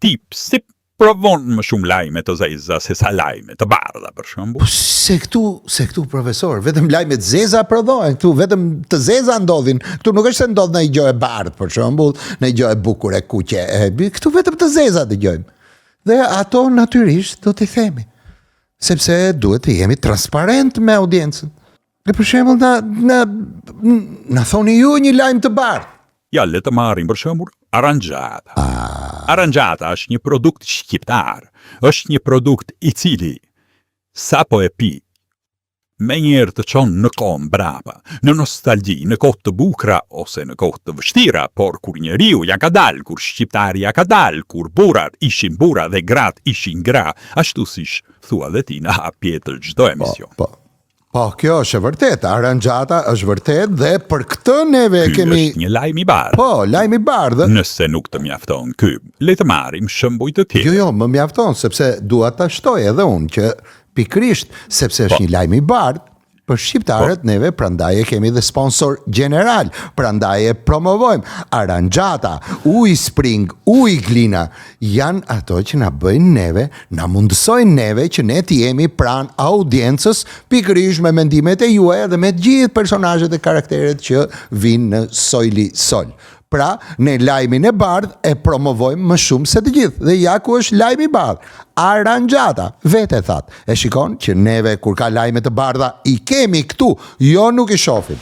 ti pse provon më shumë lajme të zeza se sa lajme të bardha, për shembull? Se këtu profesor, vetëm lajme të zeza prodhohen, këtu vetëm të zeza ndodhin. Këtu nuk është se ndodh në i gjë e bardhë, për shembull, në i gjë e bukur e kuqe. Këtu vetëm të zeza dëgjojmë. Dhe ato natyrisht do t'i themi. Sepse duhet të jemi transparent me audiencën. Dhe për shembull na thoni ju një lajm të bardhë. Ja, le të marrim për shembull Aranjata. Aranjata është një produkt shqiptar, është një produkt i cili sa po e pi, me njerë të qonë në kohë mbrapa, në nostalgji, në kohë të bukra ose në kohë të vështira, por kur njeriu ja ka dal, kur shqiptari ja ka dal, kur burat ishin bura dhe grat ishin gra, ashtu siç thua dhe ti në hapje të çdo emision. Po, kjo është e vërtet, Aranjata është vërtet dhe për këtë neve kemi... Ky është një lajm i bardhë. Po, lajm i bardhë. Nëse nuk të mjafton ky, le të marrim shembuj të tjerë. Jo, më mjafton, sepse dua ta shtoj edhe unë që pikrisht, sepse është një lajm i bardhë, për shqiptarët neve prandaj e kemi dhe sponsor general, prandaj e promovojmë. Aranjata, uj Spring, uj Glina, janë ato që na bëjnë neve, na mundësojnë neve që ne të jemi pranë audiencës, pikërisht me mendimet e juaja dhe me gjithë personazhet e karakteret që vinë në Sojli Sol. Pra, ne lajmin e bardh e promovojmë më shumë se të gjithë. Dhe ja ku është lajmi i bardh. Aranjata, vete thatë. E shikon që neve kur ka lajme të bardha i kemi këtu, jo nuk i shohim.